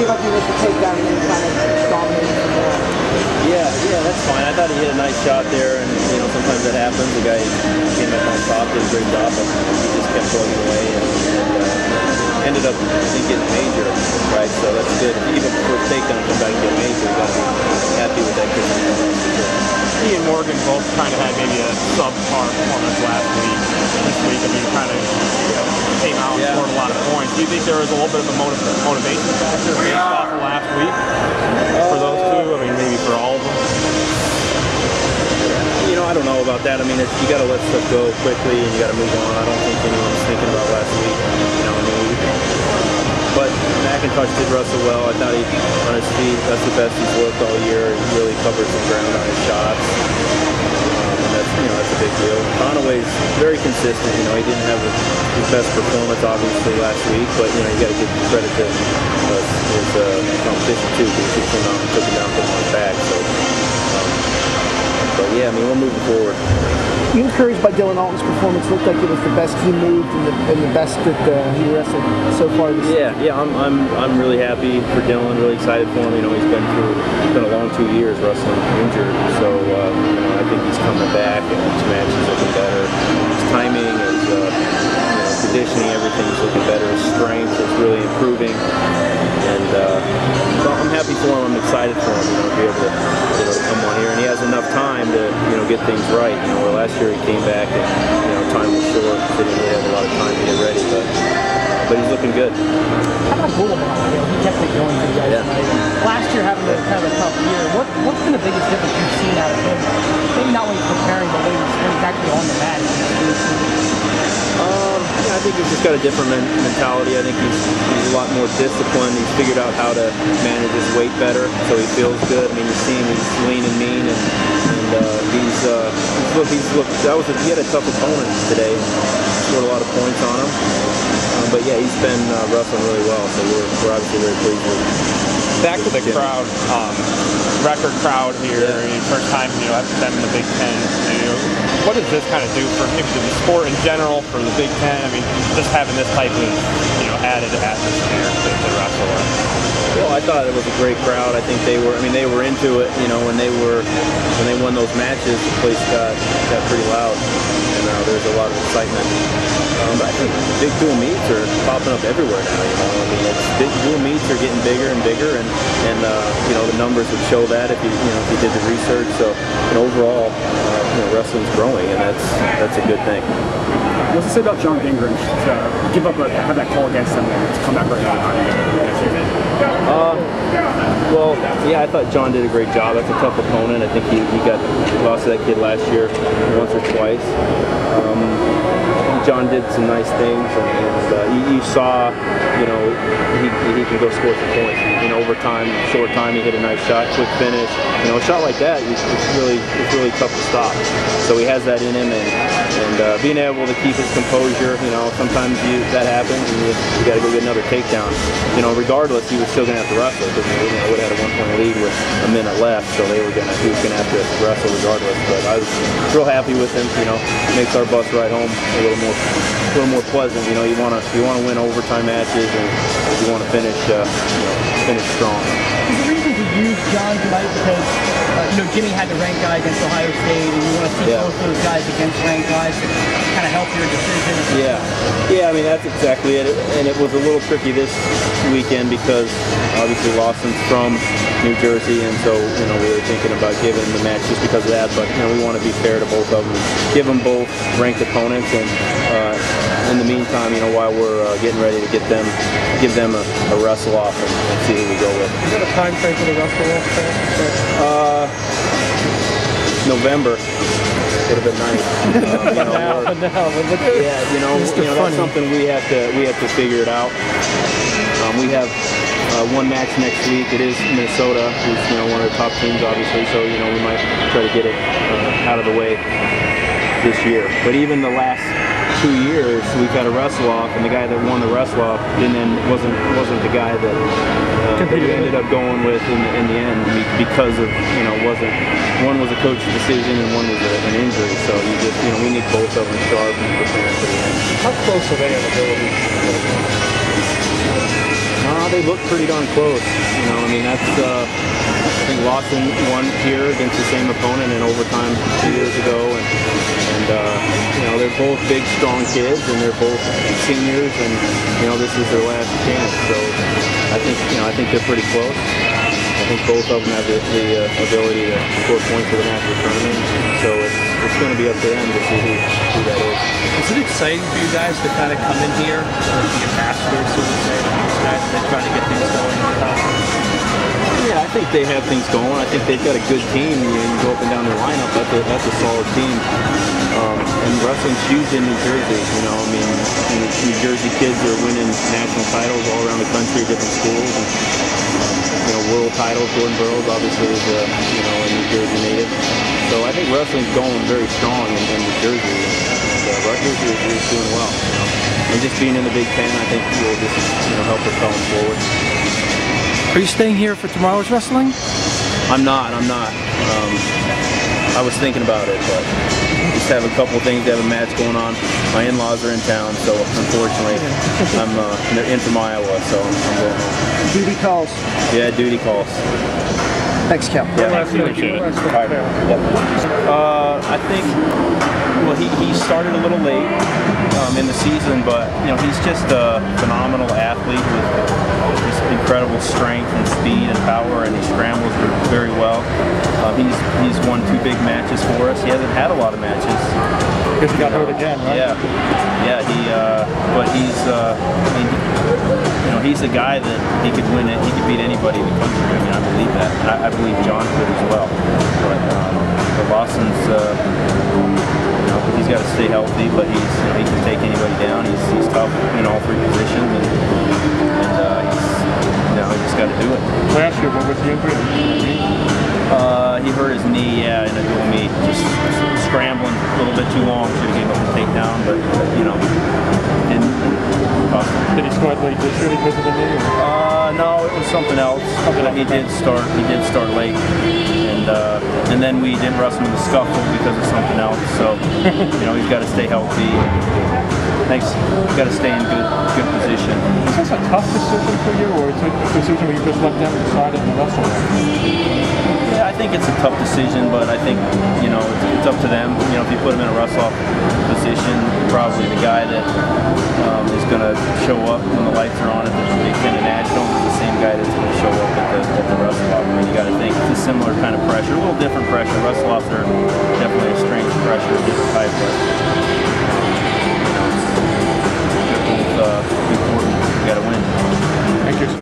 gave up the initial takedown and then kind of dominated from there. Yeah, that's fine. I thought he hit a nice shot there, and sometimes that happens. The guy came up on top, did a great job, but he just kept going away and ended up, I think, getting major, right? So that's good. If you give up the first takedown and come back and get major, you got to be happy with that performance. He and Morgan both kind of had maybe a subpar performance last week. This week, I mean, kind of came out and scored a lot of points. Do you think there was a little bit of a motivation factor based off of last week for those two? I mean, maybe for all of them? I don't know about that. I mean, you got to let stuff go quickly and you got to move on. I don't think anyone's thinking about last week. But McIntosh did wrestle well. I thought he, on his feet, that's the best he's looked all year. He really covered some ground on his shots. And that's a big deal. Conaway's very consistent. He didn't have his best performance, obviously, last week. But, you got to give credit to his competition, too, because he came out and took him down, put him on his back. So, but yeah, I mean, we're moving forward. You encouraged by Dylan Alton's performance? Looked like it was the best he moved and the best that he wrestled so far this season. Yeah, I'm really happy for Dylan. Really excited for him. He's been a long 2 years wrestling injured, so I think he's coming back and each match is looking better. His timing, his conditioning, everything's looking better. His strength is really improving, and so I'm happy for him. I'm excited for him. To be able to come on here, and he has enough time to get things right. Where last year he came back and time was short. He didn't really have a lot of time to get ready, but he's looking good. How about Boulevard? He kept it going for you guys tonight. Last year having kind of a tough year. What's been the biggest difference you've seen out of him? Maybe not when he's preparing, but when he's actually on the mat. I think he's just got a different mentality. I think he's a lot more disciplined. He's figured out how to manage his weight better, so he feels good. I mean, you see him; he's lean and mean, and he had a tough opponent today. Scored a lot of points on him, but yeah, he's been wrestling really well. So we're obviously very pleased with him. Back to the crowd, record crowd here. First time, at them in the Big Ten. What does this kind of do for maybe the sport in general, for the Big Ten? I mean, just having this type of added atmosphere to the wrestler. Well, I thought it was a great crowd. I think they were into it. When they won those matches, the place got pretty loud, and there's a lot of excitement. But I think big dual meets are popping up everywhere now. I mean, big dual meets are getting bigger and bigger, and the numbers would show that if you did the research. So overall, wrestling's growing, and that's a good thing. What's it say about John Gingrich to give up have that call against him and to come back right now? Well, yeah, I thought John did a great job. That's a tough opponent. I think he lost to that kid last year once or twice. John did some nice things, and you saw, he can go score some points. Overtime, short time, he hit a nice shot, quick finish. A shot like that, it's really tough to stop. So he has that in him, and being able to keep his composure. Sometimes that happens, and you got to go get another takedown. Regardless, he was still going to have to wrestle because would have had a 1-point lead with a minute left, so he was going to have to wrestle regardless. But I was real happy with him. Makes our bus ride home a little more pleasant. You want to win overtime matches, and you want to finish strong. Is the reason to use John tonight because Jimmy had the ranked guy against Ohio State, and you want to see both those guys against ranked guys to kind of help your decision? Yeah. I mean, that's exactly it. And it was a little tricky this weekend because obviously Lawson's from New Jersey, and so we were thinking about giving the match just because of that. But we want to be fair to both of them, give them both ranked opponents, and in the meantime, while we're getting ready to give them a wrestle off and see who we go with. Is there a time frame for the wrestle off? November would have been nice. That's something we have to figure it out. We have one match next week. It is Minnesota, who's one of the top teams, obviously. So we might try to get it out of the way this year. But even the last 2 years, we've had a wrestle off, and the guy that won the wrestle off wasn't the guy that we ended up going with in the end because of one was a coach's decision and one was an injury. So we need both of them sharp and prepared for the end. How close are they on ability? They look pretty darn close. You know, I mean, that's, I think Lawson won here against the same opponent in overtime 2 years ago. And you know, they're both big, strong kids, and they're both seniors, and, you know, this is their last chance. So I think they're pretty close. I think both of them have the ability to score points for the national tournament. So it's going to be up to them to see who that is. Is it exciting for you guys to kind of come in here, or the ambassadors, so to say, these guys that try to get things going in the conference? Yeah, I think they have things going. I think they've got a good team. You go up and down their lineup, that's a solid team. And wrestling's huge in New Jersey. You know, I mean, New Jersey kids are winning national titles all around the country, different schools. And, you know, world titles. Jordan Burroughs obviously is a New Jersey native. So I think wrestling's going very strong in New Jersey. And Rutgers is doing well. You know? And just being in the Big Ten, I think will just help us going forward. Are you staying here for tomorrow's wrestling? I'm not. I was thinking about it, but just have a couple of things. They have a match going on. My in-laws are in town, so unfortunately, they're in from Iowa, so I'm going home. Duty calls. Yeah, duty calls. Thanks, Cael. Yeah, appreciate it. I think, well, he started a little late in the season, but he's just a phenomenal athlete with just incredible strength and speed and power, and he scrambles very well. He's won 2 big matches for us. He hasn't had a lot of matches. Because he got hurt again, right? Yeah. But he's a guy that he could win it. He could beat anybody in the country. I mean, I believe that. I believe John could as well. But Lawson's, he's got to stay healthy, but he can take anybody down. He's tough in all 3 positions, and he's just got to do it. Last year, what was the injury? He hurt his knee, in a dual meet, just scrambling a little bit too long. Should have gave up the takedown, but didn't cost him. Did he start late this year because of the knee? No, it was something else. He did start late, and then we didn't wrestle him in the scuffle because of something else. So he's got to stay healthy. He's got to stay in good position. Is this a tough decision for you, or is it a decision where you just let them decide in the wrestle? Yeah, I think it's a tough decision, but I think it's up to them. If you put him in a wrestle-off position, probably the guy that is going to show up when the lights are on at the Big Ten National is the same guy that's going to show up at the wrestle-off. I mean, you got to think it's a similar kind of pressure, a little different pressure. Wrestle-offs are definitely a strange pressure, different type, but